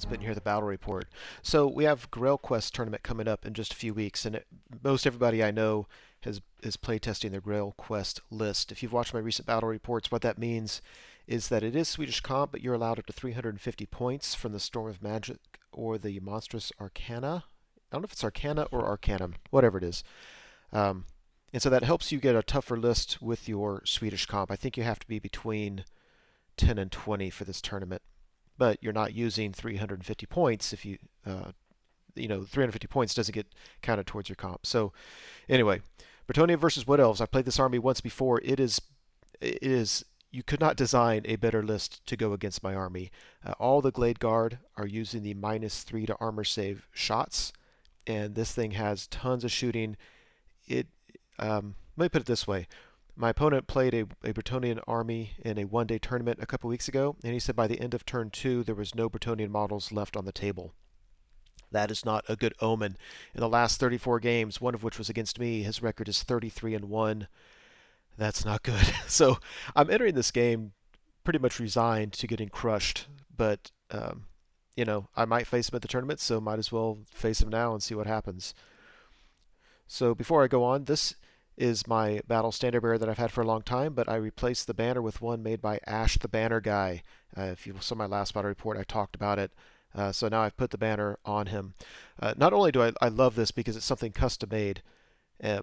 Spitting here, the battle report. So we have Grail Quest tournament coming up in just a few weeks, and most everybody I know is playtesting their Grail Quest list. If you've watched my recent battle reports, what that means is that it is Swedish comp, but you're allowed up to 350 points from the Storm of Magic or the Monstrous Arcana. I don't know if it's Arcana or Arcanum, whatever it is. And so that helps you get a tougher list with your Swedish comp. I think you have to be between 10 and 20 for this tournament, but you're not using 350 points if 350 points doesn't get counted towards your comp. So anyway, Bretonia versus Wood Elves. I played this army once before. It is you could not design a better list to go against my army. All the Glade Guard are using the -3 to armor save shots, and this thing has tons of shooting. Let me put it this way. My opponent played a Bretonian army in a one-day tournament a couple weeks ago, and he said by the end of turn 2 there was no Bretonian models left on the table. That is not a good omen. In the last 34 games, one of which was against me, his record is 33-1. That's not good. So I'm entering this game pretty much resigned to getting crushed, but I might face him at the tournament, so might as well face him now and see what happens. So before I go on, this is my battle standard bearer that I've had for a long time, but I replaced the banner with one made by Ash the Banner Guy. If you saw my last battle report, I talked about it. So now I've put the banner on him. Not only do I love this because it's something custom made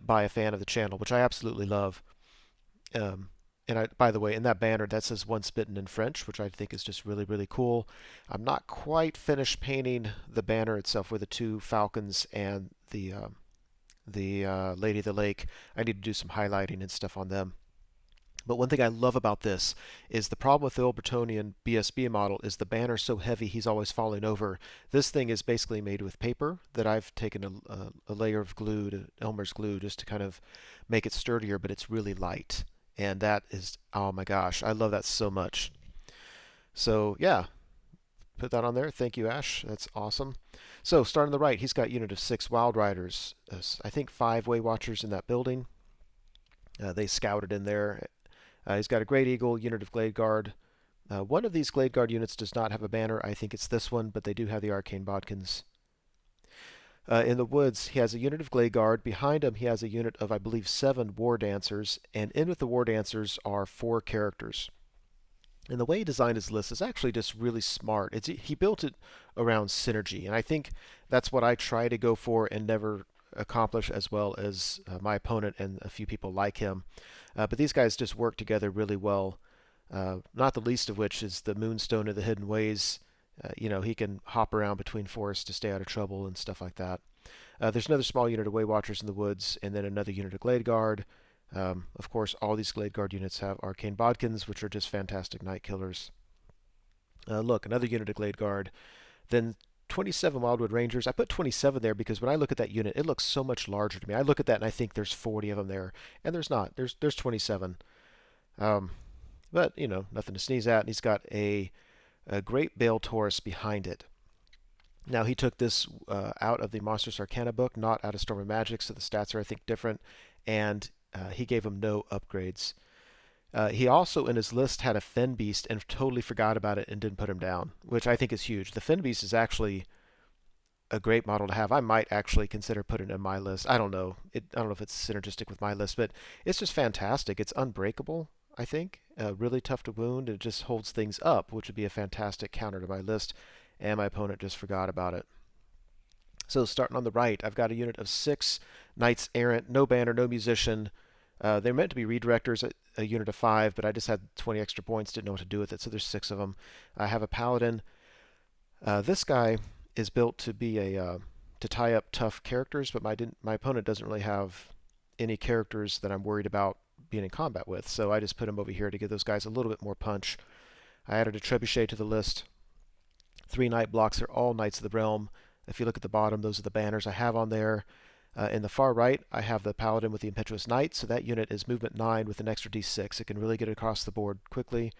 by a fan of the channel, which I absolutely love. By the way, in that banner, that says Once Bitten in French, which I think is just really, really cool. I'm not quite finished painting the banner itself with the two falcons and the Lady of the Lake. I need to do some highlighting and stuff on them. But one thing I love about this is the problem with the old Bretonian BSB model is the banner's so heavy he's always falling over. This thing is basically made with paper that I've taken a layer of glue, Elmer's glue, just to kind of make it sturdier, but it's really light. And that is, oh my gosh, I love that so much. So yeah, put that on there. Thank you, Ash. That's awesome. So starting on the right, he's got a unit of 6 Wild Riders. I think 5 Way Watchers in that building. They scouted in there. He's got a Great Eagle, unit of Glade Guard. One of these Glade Guard units does not have a banner. I think it's this one, but they do have the Arcane Bodkins. In the woods, he has a unit of Glade Guard. Behind him, he has a unit of, I believe, 7 War Dancers. And in with the War Dancers are 4 characters. And the way he designed his list is actually just really smart. He built it around synergy, and I think that's what I try to go for and never accomplish as well as my opponent and a few people like him. But these guys just work together really well, not the least of which is the Moonstone of the Hidden Ways. He can hop around between forests to stay out of trouble and stuff like that. There's another small unit of Way Watchers in the woods, and then another unit of Glade Guard. Of course, all these Glade Guard units have Arcane Bodkins, which are just fantastic night killers. Look, another unit of Glade Guard. Then 27 Wildwood Rangers. I put 27 there because when I look at that unit, it looks so much larger to me. I look at that and I think there's 40 of them there, and there's not. There's 27. But, nothing to sneeze at. And he's got a Great Bale Taurus behind it. Now, he took this out of the Monstrous Arcana book, not out of Storm of Magic, so the stats are, I think, different, and he gave him no upgrades. He also, in his list, had a Fen Beast and totally forgot about it and didn't put him down, which I think is huge. The Fen Beast is actually a great model to have. I might actually consider putting it in my list. I don't know. I don't know if it's synergistic with my list, but it's just fantastic. It's unbreakable, I think. Really tough to wound. It just holds things up, which would be a fantastic counter to my list, and my opponent just forgot about it. So starting on the right, I've got a unit of 6 Knights Errant, no banner, no musician. They're meant to be redirectors, a unit of 5, but I just had 20 extra points, didn't know what to do with it, so there's 6 of them. I have a Paladin. This guy is built to be to tie up tough characters, but my opponent doesn't really have any characters that I'm worried about being in combat with, so I just put him over here to give those guys a little bit more punch. I added a Trebuchet to the list. 3 Knight blocks are all Knights of the Realm. If you look at the bottom, those are the banners I have on there. In the far right, I have the Paladin with the Impetuous Knight, so that unit is movement 9 with an extra d6. It can really get across the board quickly.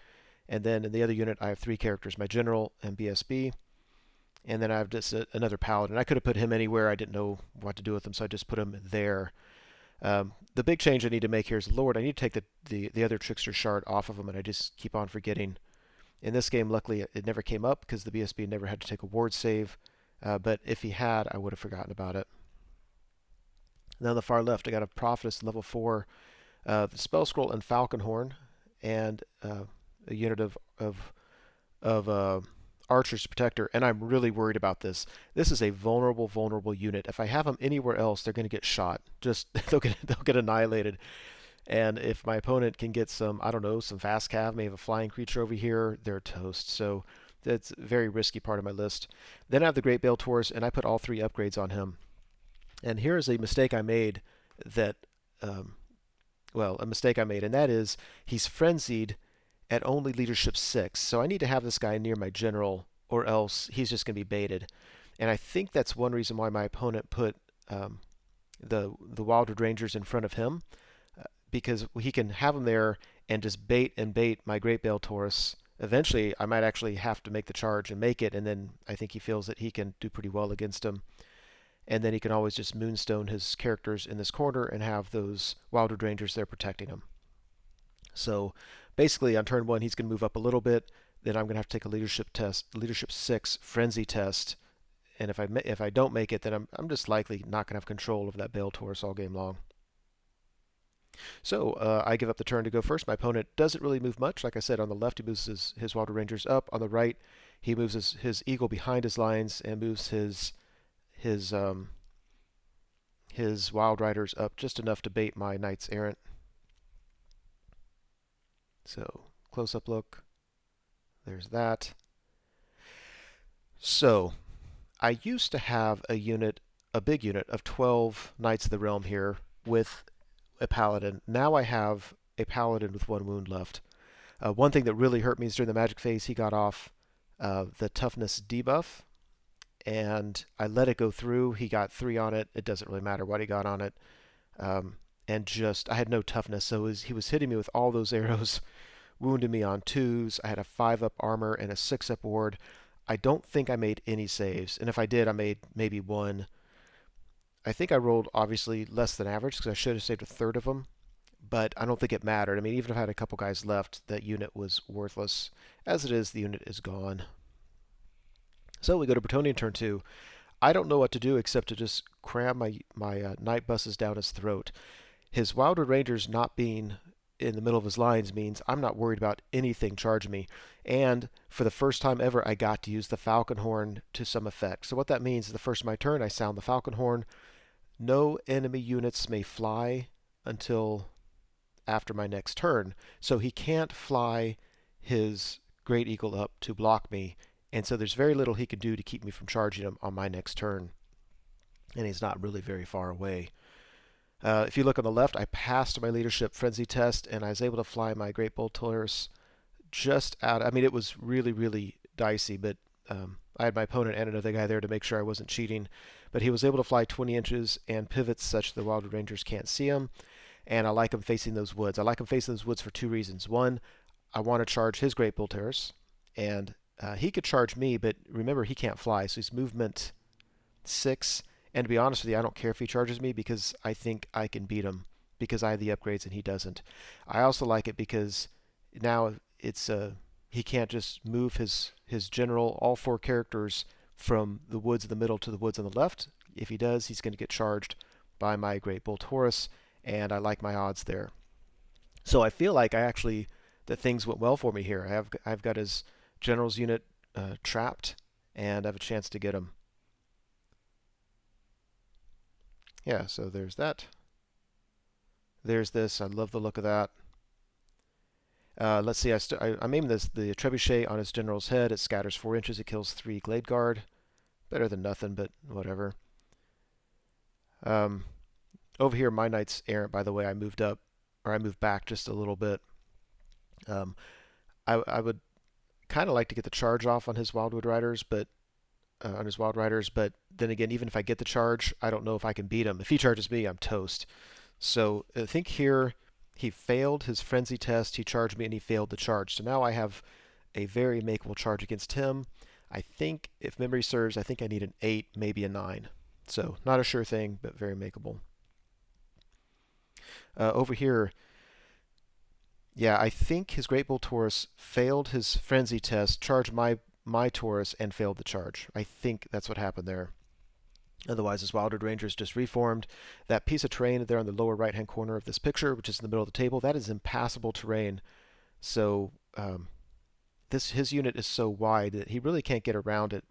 And then in the other unit, I have 3 characters, my General and BSB. And then I have just another Paladin. I could have put him anywhere. I didn't know what to do with him, so I just put him there. The big change I need to make here is, Lord, I need to take the other Trickster Shard off of him, and I just keep on forgetting. In this game, luckily, it never came up because the BSB never had to take a ward save. But if he had, I would have forgotten about it. Then on the far left, I got a Prophetess level 4, the Spell Scroll and Falconhorn, and a unit of Archer's Protector. And I'm really worried about this. This is a vulnerable unit. If I have them anywhere else, they're going to get shot. Just they'll get annihilated. And if my opponent can get some, I don't know, some fast cav, maybe a flying creature over here, they're toast. So that's a very risky part of my list. Then I have the Great Bale Taurus, and I put all 3 upgrades on him. And here is a mistake I made that, a mistake I made, and that is he's frenzied at only leadership 6. So I need to have this guy near my general, or else he's just going to be baited. And I think that's one reason why my opponent put the Wildwood Rangers in front of him, because he can have them there and just bait my Great Bale Taurus. Eventually, I might actually have to make the charge and make it, and then I think he feels that he can do pretty well against him. And then he can always just moonstone his characters in this corner and have those Wildwood Rangers there protecting him. So basically, on turn 1, he's going to move up a little bit. Then I'm going to have to take a leadership 6 frenzy test. And if I don't make it, then I'm just likely not going to have control of that Bale Taurus all game long. So I give up the turn to go first. My opponent doesn't really move much. Like I said, on the left, he moves his Wildwood Rangers up. On the right, he moves his Eagle behind his lines and moves his Wild Riders up just enough to bait my Knights Errant. So close-up look. There's that. So I used to have a big unit of 12 Knights of the Realm here with a Paladin. Now I have a Paladin with 1 wound left. One thing that really hurt me is during the Magic phase, he got off the toughness debuff, and I let it go through. He got 3 on it. It doesn't really matter what he got on it. And just, I had no toughness, so he was hitting me with all those arrows, wounded me on 2s. I had a 5-up armor and a 6-up ward. I don't think I made any saves, and if I did, I made maybe 1. I think I rolled, obviously, less than average, because I should have saved a third of them, but I don't think it mattered. I mean, even if I had a couple guys left, that unit was worthless. As it is, the unit is gone. So we go to Bretonian turn 2. I don't know what to do except to just cram my Night Buses down his throat. His Wildwood Rangers not being in the middle of his lines means I'm not worried about anything charging me. And for the first time ever, I got to use the Falconhorn to some effect. So what that means is the first of my turn, I sound the Falconhorn. No enemy units may fly until after my next turn. So he can't fly his Great Eagle up to block me. And so there's very little he can do to keep me from charging him on my next turn. And he's not really very far away. If you look on the left, I passed my leadership frenzy test, and I was able to fly my Great Bale Taurus just out. I mean, it was really dicey, but I had my opponent and another guy there to make sure I wasn't cheating. But he was able to fly 20 inches and pivots such the Wildwood Rangers can't see him. And I like him facing those woods. I like him facing those woods for 2 reasons. One, I want to charge his Great Bale Taurus, and he could charge me, but remember, he can't fly, so he's movement 6. And to be honest with you, I don't care if he charges me because I think I can beat him because I have the upgrades and he doesn't. I also like it because now it's he can't just move his general, all 4 characters from the woods in the middle to the woods on the left. If he does, he's going to get charged by my Great Bale Taurus, and I like my odds there. So I feel like that things went well for me here. I've got his general's unit trapped, and I have a chance to get him. Yeah, so there's that. There's this. I love the look of that. Let's see. I'm aiming the Trebuchet on his general's head. It scatters 4 inches. It kills 3 Glade Guard. Better than nothing, but whatever. Over here, my Knights Errant, by the way, I moved back just a little bit. I would kind of like to get the charge off on his Wildwood Riders, but then again, even if I get the charge, I don't know if I can beat him. If he charges me, I'm toast. So I think here he failed his frenzy test, he charged me, and he failed the charge. So now I have a very makeable charge against him. I think, if memory serves, I think I need an 8, maybe a 9. So not a sure thing, but very makeable. Over here, Yeah, I think his Great Bull Taurus failed his frenzy test, charged my Taurus, and failed the charge. I think that's what happened there. Otherwise, his Wildwood Rangers just reformed. That piece of terrain there on the lower right-hand corner of this picture, which is in the middle of the table, that is impassable terrain. So this his unit is so wide that he really can't get around it.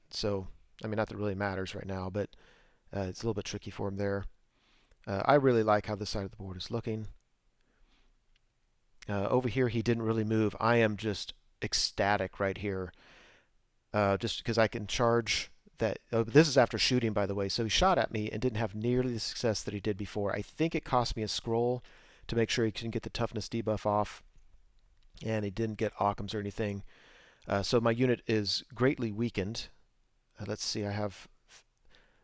So, I mean, not that it really matters right now, but it's a little bit tricky for him there. I really like how this side of the board is looking. Over here, he didn't really move. I am just ecstatic right here, just because I can charge that. Oh, this is after shooting, by the way. So he shot at me and didn't have nearly the success that he did before. I think it cost me a scroll to make sure he can get the toughness debuff off, and he didn't get Occam's or anything. So my unit is greatly weakened. Let's see, I have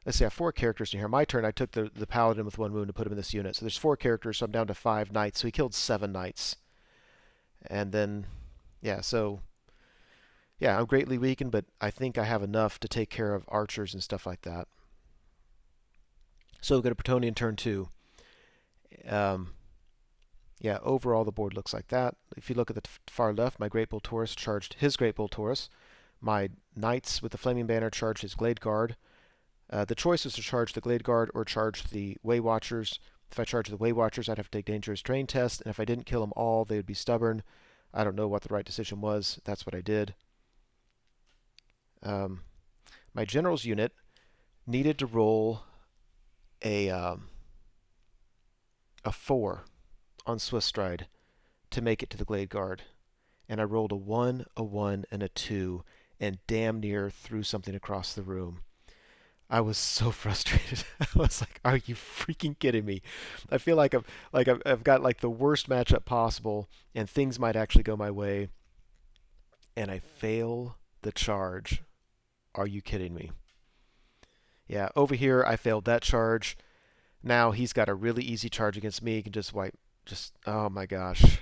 4 characters in here. My turn, I took the paladin with 1 wound to put him in this unit. So there's 4 characters, so I'm down to 5 knights. So he killed 7 knights. And then, yeah, so, yeah, I'm greatly weakened, but I think I have enough to take care of archers and stuff like that. So we'll go to Bretonian turn 2. Yeah, overall the board looks like that. If you look at the far left, my Great Bull Taurus charged his Great Bull Taurus. My knights with the flaming banner charged his Glade Guard. The choice was to charge the Glade Guard or charge the Way Watchers. If I charged the Way Watchers, I'd have to take Dangerous Terrain test, and if I didn't kill them all, they would be stubborn. I don't know what the right decision was. That's what I did. My General's unit needed to roll a 4 on Swift Stride to make it to the Glade Guard. And I rolled a 1, a 1, and a 2, and damn near threw something across the room. I was so frustrated. I was like, "Are you freaking kidding me?" I feel like I've got like the worst matchup possible, and things might actually go my way, and I fail the charge. Are you kidding me? Yeah, over here I failed that charge. Now he's got a really easy charge against me. He can just wipe. Just oh my gosh.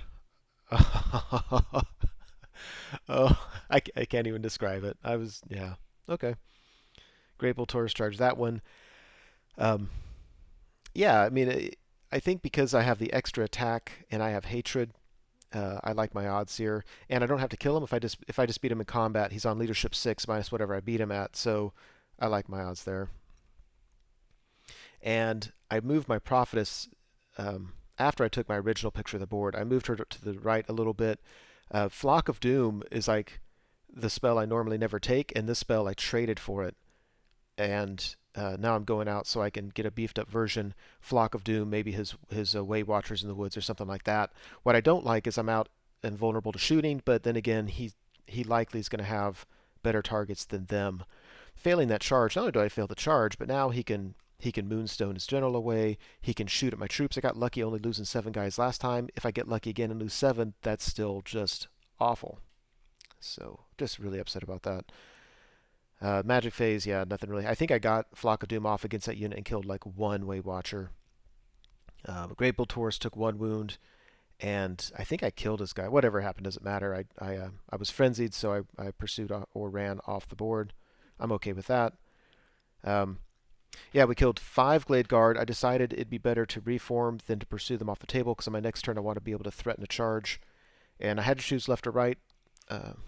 Oh, I can't even describe it. I was yeah okay. Great Bull Taurus charge that one. Um, yeah, I mean, I think because I have the extra attack and I have hatred, I like my odds here, and I don't have to kill him if I just beat him in combat. He's on leadership 6 minus whatever I beat him at, so I like my odds there. And I moved my prophetess after I took my original picture of the board. I moved her to the right a little bit. Flock of Doom is like the spell I normally never take, and this spell I traded for it. And now I'm going out so I can get a beefed up version. Flock of Doom, maybe his Way Watchers in the woods or something like that. What I don't like is I'm out and vulnerable to shooting, but then again, he likely is going to have better targets than them. Failing that charge, not only do I fail the charge, but now he can moonstone his general away. He can shoot at my troops. I got lucky only losing 7 guys last time. If I get lucky again and lose 7, that's still just awful. So just really upset about that. Magic phase, yeah, nothing really. I think I got Flock of Doom off against that unit and killed like 1 Way Watcher. Great Bull Taurus took 1 wound, and I think I killed this guy. Whatever happened doesn't matter. I was frenzied, so I pursued or ran off the board. I'm okay with that. Yeah, we killed 5 Glade Guard. I decided it'd be better to reform than to pursue them off the table, because on my next turn I want to be able to threaten a charge. And I had to choose left or right,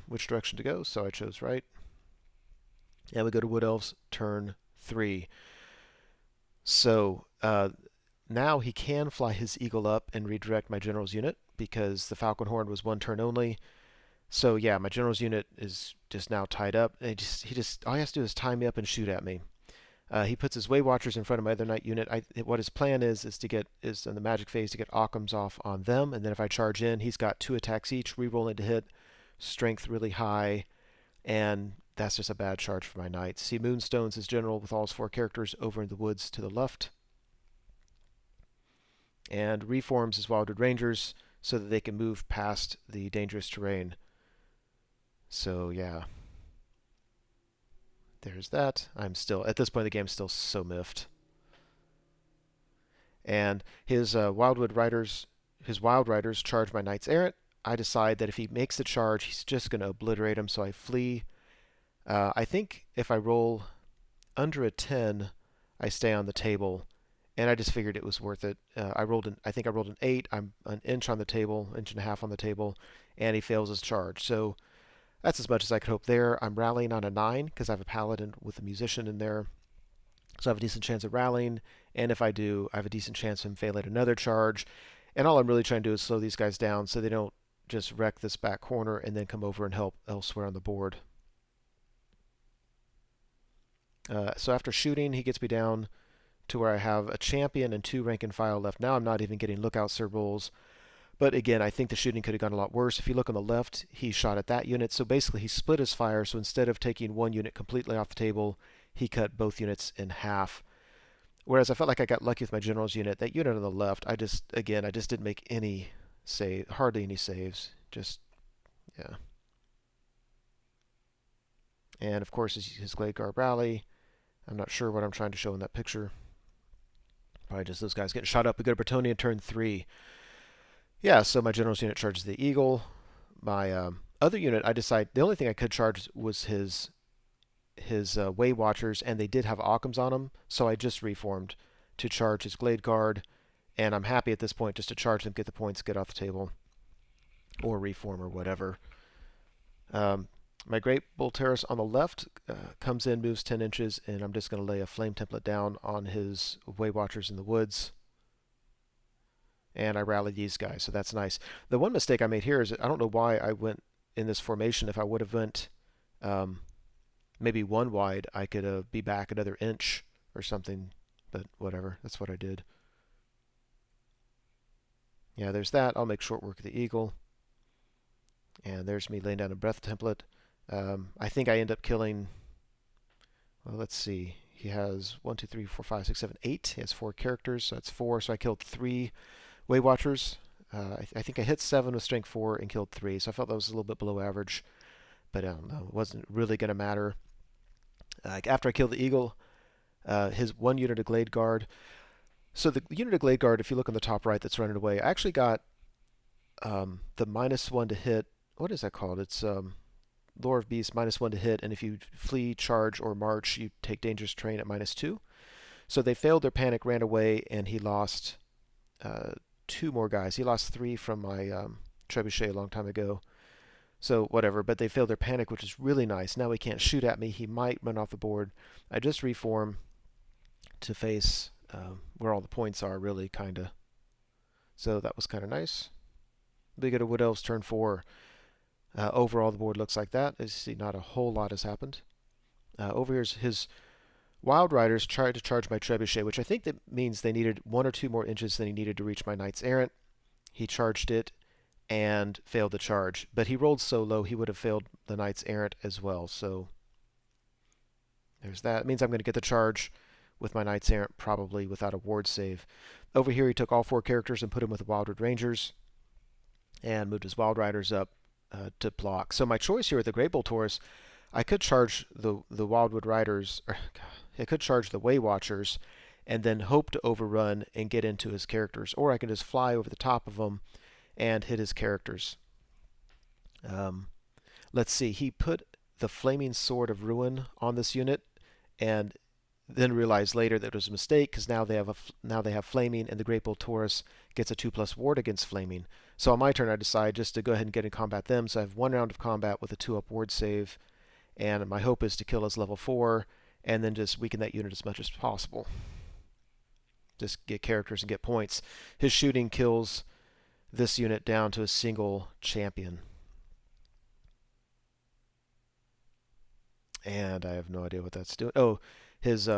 which direction to go, so I chose right. And we go to Wood Elves turn 3. So now he can fly his eagle up and redirect my general's unit, because the Falcon Horn was 1 turn only. So yeah, my general's unit is just now tied up. And he just all he has to do is tie me up and shoot at me. He puts his Way Watchers in front of my other knight unit. What his plan is to get in the magic phase to get Occam's off on them, and then if I charge in, he's got 2 attacks each, rerolling to hit, strength really high, and that's just a bad charge for my knights. He moonstones his general with all his 4 characters over in the woods to the left, and reforms his Wildwood Rangers so that they can move past the dangerous terrain. So yeah, there's that. I'm still, at this point in the game, still so miffed. And his Wildwood Riders, his Wild Riders charge my Knights Errant. I decide that if he makes the charge, he's just going to obliterate him, so I flee. I think if I roll under a 10, I stay on the table, and I just figured it was worth it. I think I rolled an 8. I'm an inch on the table, inch and a half on the table, and he fails his charge. So that's as much as I could hope there. I'm rallying on a 9 because I have a paladin with a musician in there. So I have a decent chance of rallying, and if I do, I have a decent chance of him failing another charge. And all I'm really trying to do is slow these guys down so they don't just wreck this back corner and then come over and help elsewhere on the board. So after shooting, he gets me down to where I have a champion and 2 rank and file left. Now I'm not even getting lookout symbols. But again, I think the shooting could have gone a lot worse. If you look on the left, he shot at that unit. So basically, he split his fire. So instead of taking one unit completely off the table, he cut both units in half. Whereas I felt like I got lucky with my general's unit. That unit on the left, I just didn't make any save, hardly any saves. Just, yeah. And of course, his Glade Guard rally. I'm not sure what I'm trying to show in that picture. Probably just those guys getting shot up. We go to Bretonian turn 3. Yeah, so my general's unit charges the Eagle. My other unit, I decided the only thing I could charge was his Way Watchers, and they did have Occams on them, so I just reformed to charge his Glade Guard, and I'm happy at this point just to charge them, get the points, get off the table, or reform or whatever. My Great Bull Terrace on the left comes in, moves 10 inches, and I'm just going to lay a flame template down on his Way Watchers in the woods. And I rallied these guys, so that's nice. The one mistake I made here is I don't know why I went in this formation. If I would have went maybe one wide, I could be back another inch or something, but whatever. That's what I did. Yeah, there's that. I'll make short work of the Eagle. And there's me laying down a breath template. I think I end up killing, well, let's see. He has 1, 2, 3, 4, 5, 6, 7, 8. He has 4 characters, so that's 4. So I killed 3 Way Watchers. I think I hit 7 with strength 4 and killed 3. So I felt that was a little bit below average. But I don't know. It wasn't really going to matter. After I killed the Eagle, his 1 unit of Glade Guard. So the unit of Glade Guard, if you look on the top right that's running away, I actually got the -1 to hit. What is that called? It's Lore of Beasts, -1 to hit, and if you flee, charge, or march, you take dangerous terrain at -2. So they failed their panic, ran away, and he lost 2 more guys. He lost 3 from my Trebuchet a long time ago. So whatever, but they failed their panic, which is really nice. Now he can't shoot at me. He might run off the board. I just reform to face where all the points are, really, kind of. So that was kind of nice. We go to Wood Elves turn 4. Overall, the board looks like that. As you see, not a whole lot has happened. Over here's his Wild Riders tried to charge my Trebuchet, which I think that means they needed 1 or 2 more inches than he needed to reach my Knights Errant. He charged it and failed the charge, but he rolled so low he would have failed the Knights Errant as well. So there's that. It means I'm going to get the charge with my Knights Errant probably without a ward save. Over here, he took all 4 characters and put them with the Wildwood Rangers and moved his Wild Riders up to block. So my choice here with the Great Bull Taurus, I could charge the Wildwood Riders, or I could charge the Way Watchers, and then hope to overrun and get into his characters, or I can just fly over the top of them and hit his characters. Let's see. He put the Flaming Sword of Ruin on this unit, and then realized later that it was a mistake because now they have flaming, and the Great Bull Taurus gets a 2+ ward against flaming. So on my turn, I decide just to go ahead and get in combat them. So I have 1 round of combat with a 2+ ward save, and my hope is to kill his level 4 and then just weaken that unit as much as possible. Just get characters and get points. His shooting kills this unit down to a single champion. And I have no idea what that's doing. Oh, his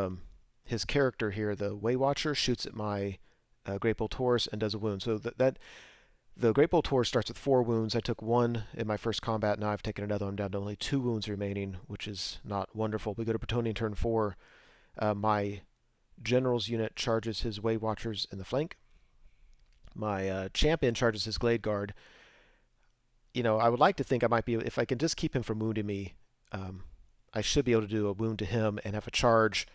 character here, the Way Watcher, shoots at my Great Bull Taurus and does a wound. So the Great Bull Taurus starts with 4 wounds. I took 1 in my first combat. Now I've taken another one down to only 2 wounds remaining, which is not wonderful. We go to Bretonian turn 4. My General's unit charges his Way Watchers in the flank. My champion charges his Glade Guard. You know, I would like to think I might be, if I can just keep him from wounding me, I should be able to do a wound to him and have a charge,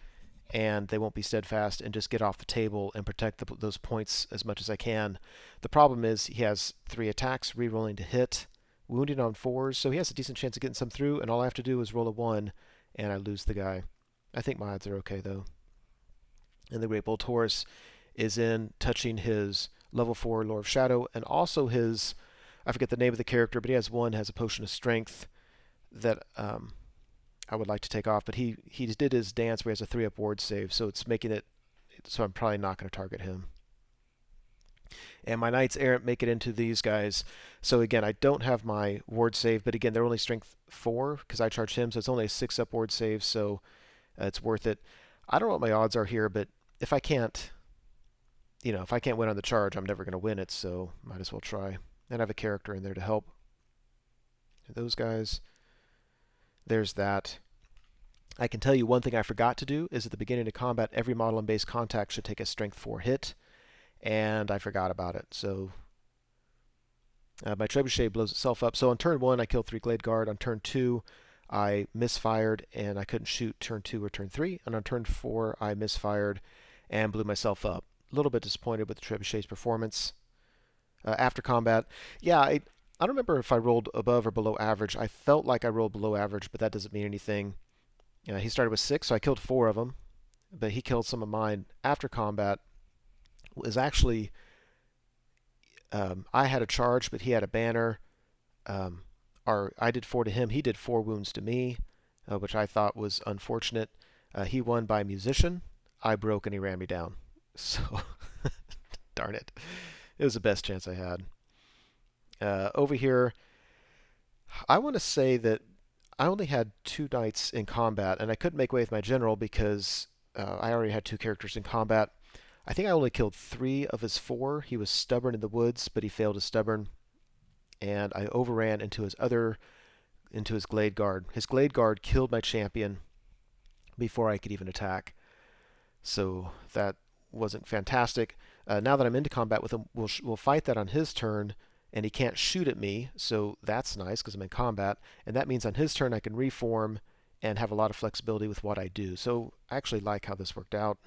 and they won't be steadfast, and just get off the table and protect those points as much as I can. The problem is he has 3 attacks, re-rolling to hit, wounding on 4s, so he has a decent chance of getting some through, and all I have to do is roll a 1, and I lose the guy. I think my odds are okay, though. And the Great Bull Taurus, is in touching his level 4 Lord of Shadow, and also his, I forget the name of the character, but he has a potion of strength that I would like to take off, but he did his dance where he has a 3-up ward save, so it's making it so I'm probably not going to target him. And my Knights Errant make it into these guys. So again, I don't have my ward save, but again, they're only strength 4 because I charged him, so it's only a 6-up ward save, so it's worth it. I don't know what my odds are here, but if I can't, if I can't win on the charge, I'm never going to win it, so might as well try. And I have a character in there to help. Those guys. There's that. I can tell you one thing I forgot to do is at the beginning of combat, every model in base contact should take a strength 4 hit, and I forgot about it. So my Trebuchet blows itself up. So on turn 1, I killed 3 Glade Guard. On turn 2, I misfired and I couldn't shoot turn 2 or turn 3. And on turn 4, I misfired and blew myself up. A little bit disappointed with the Trebuchet's performance. After combat, yeah, I don't remember if I rolled above or below average. I felt like I rolled below average, but that doesn't mean anything. He started with 6, so I killed 4 of them, but he killed some of mine. After combat, was actually I had a charge, but he had a banner. I did 4 to him. He did 4 wounds to me, which I thought was unfortunate. He won by musician. I broke and he ran me down. So, darn it. It was the best chance I had. Over here, I want to say that I only had 2 knights in combat, and I couldn't make way with my general because I already had 2 characters in combat. I think I only killed 3 of his 4. He was stubborn in the woods, but he failed his stubborn. And I overran into his Glade Guard. His Glade Guard killed my champion before I could even attack. So that wasn't fantastic. Now that I'm into combat with him, we'll fight that on his turn, and he can't shoot at me, so that's nice because I'm in combat. And that means on his turn I can reform and have a lot of flexibility with what I do. So I actually like how this worked out.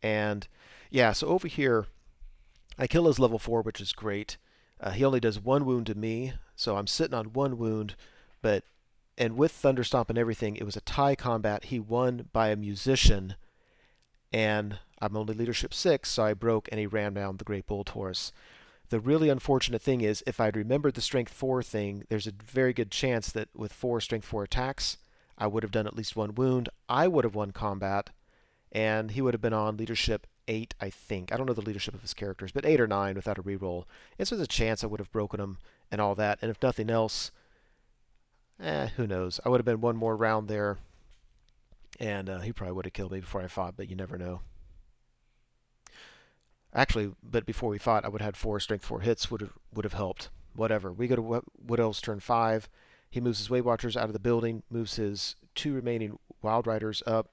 And yeah, so over here, I kill his level 4, which is great. He only does 1 wound to me, so I'm sitting on 1 wound, and with Thunderstomp and everything, it was a tie combat. He won by a musician, and I'm only leadership 6, so I broke, and he ran down the Great Bull Taurus. The really unfortunate thing is, if I'd remembered the strength 4 thing, there's a very good chance that with 4 strength 4 attacks, I would have done at least 1 wound. I would have won combat, and he would have been on leadership 8, I think. I don't know the leadership of his characters, but 8 or 9 without a reroll. And so there's a chance I would have broken him and all that. And if nothing else, who knows? I would have been 1 more round there, and he probably would have killed me before I fought, but you never know. Actually, but before we fought, I would have had 4 strength 4 hits, would have helped. Whatever. We go to Wood Elves turn 5. He moves his Weight Watchers out of the building, moves his 2 remaining Wild Riders up,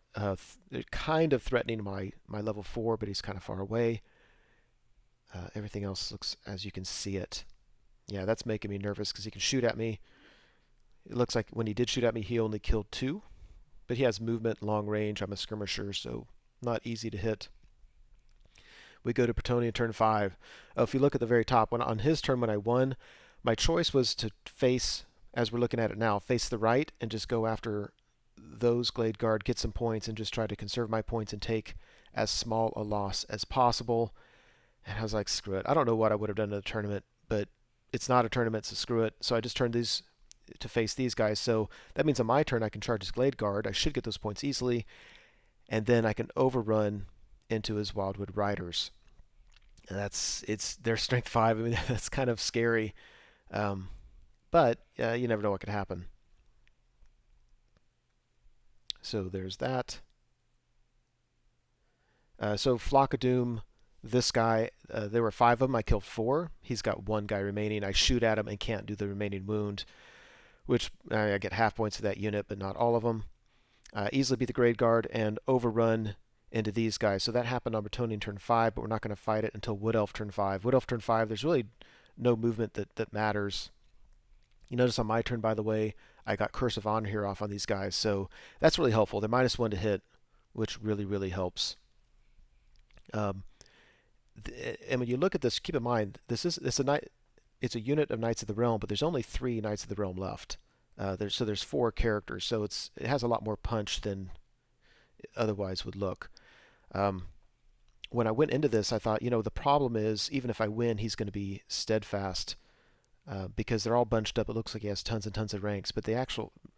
kind of threatening my level 4, but he's kind of far away. Everything else looks as you can see it. Yeah, that's making me nervous because he can shoot at me. It looks like when he did shoot at me, he only killed 2, but he has movement, long range. I'm a skirmisher, so not easy to hit. We go to Bretonian turn 5. If you look at the very top, on his turn when I won, my choice was to face, as we're looking at it now, face the right and just go after those Glade Guard, get some points, and just try to conserve my points and take as small a loss as possible. And I was like, screw it. I don't know what I would have done in the tournament, but it's not a tournament, so screw it. So I just turned these to face these guys. So that means on my turn I can charge his Glade Guard. I should get those points easily, and then I can overrun into his Wildwood Riders. And it's their strength 5. I mean, that's kind of scary, but you never know what could happen. So there's that. So Flock of Doom, this guy, there were 5 of them. I killed 4. He's got 1 guy remaining. I shoot at him and can't do the remaining wound, which I get half points for that unit, but not all of them. Easily beat the Grade Guard and overrun into these guys. So that happened on Bretonian turn 5, but we're not going to fight it until Wood Elf turn 5. Wood Elf turn 5, there's really no movement that matters. You notice on my turn, by the way, I got Curse of Honor here off on these guys, so that's really helpful. They're -1 to hit, which really, really helps. And when you look at this, keep in mind, it's a unit of Knights of the Realm, but there's only 3 Knights of the Realm left. There's 4 characters, so it has a lot more punch than it otherwise would look. when I went into this, I thought, the problem is even if I win, he's going to be steadfast because they're all bunched up. It looks like he has tons and tons of ranks, but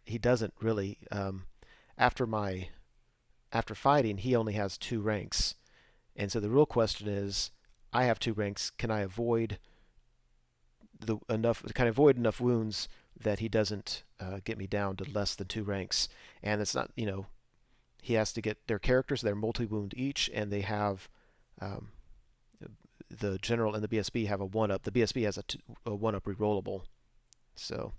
he doesn't really. After after fighting, he only has 2 ranks, and so the real question is, I have 2 ranks. Can I avoid enough wounds that he doesn't get me down to less than 2 ranks? And it's not, he has to get their characters. They're multi-wound each, and they have um, the general and the BSB have a 1-up. The BSB has a 1-up rerollable. So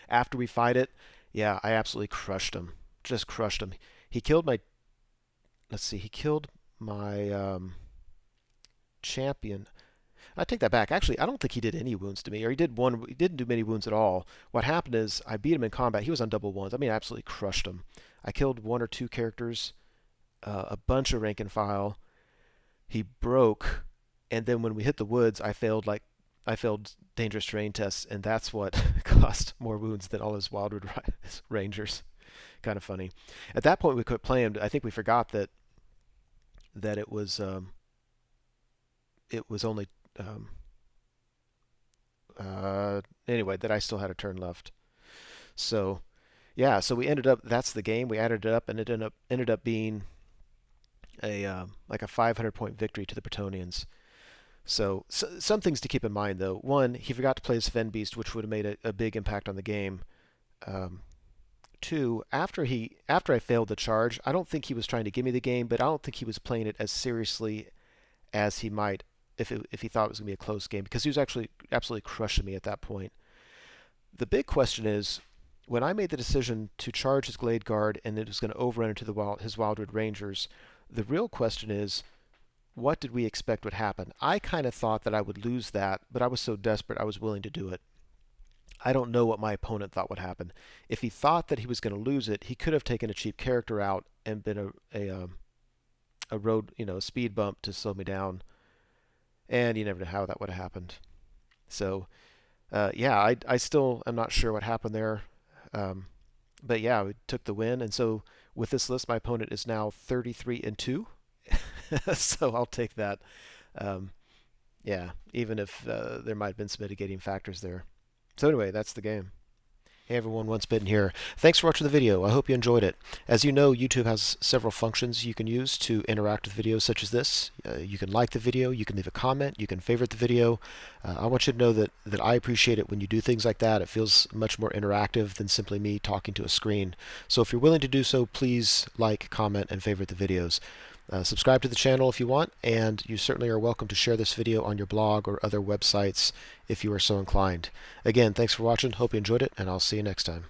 after we fight it, yeah, I absolutely crushed him. Just crushed him. He killed my. Let's see. He killed my champion. I take that back. Actually, I don't think he did any wounds to me, or he did one. He didn't do many wounds at all. What happened is I beat him in combat. He was on double ones. I mean, I absolutely crushed him. I killed 1 or 2 characters, a bunch of rank and file. He broke, and then when we hit the woods, I failed dangerous terrain tests, and that's what caused more wounds than all his Wildwood Rangers. Kind of funny. At that point, we quit playing. I think we forgot that it was only anyway, that I still had a turn left. So yeah, so we ended up. That's the game. We added it up, and it ended up being like a 500-point victory to the Bretonians. So some things to keep in mind, though. One, he forgot to play his Fen Beast, which would have made a big impact on the game. Two, after I failed the charge, I don't think he was trying to give me the game, but I don't think he was playing it as seriously as he might if he thought it was going to be a close game, because he was actually absolutely crushing me at that point. The big question is, when I made the decision to charge his Glade Guard and it was going to overrun into his Wildwood Rangers, the real question is, what did we expect would happen? I kind of thought that I would lose that, but I was so desperate I was willing to do it. I don't know what my opponent thought would happen. If he thought that he was going to lose it, he could have taken a cheap character out and been a road, a speed bump to slow me down, and you never know how that would have happened. So yeah, I still am not sure what happened there, but yeah, we took the win, and so with this list, my opponent is now 33-2. So I'll take that. Yeah, even if there might have been some mitigating factors there. So anyway, that's the game. Hey everyone, Once Bitten here. Thanks for watching the video. I hope you enjoyed it. As you know, YouTube has several functions you can use to interact with videos such as this. You can like the video, you can leave a comment, you can favorite the video. I want you to know that I appreciate it when you do things like that. It feels much more interactive than simply me talking to a screen. So if you're willing to do so, please like, comment, and favorite the videos. Subscribe to the channel if you want, and you certainly are welcome to share this video on your blog or other websites if you are so inclined. Again, thanks for watching, hope you enjoyed it, and I'll see you next time.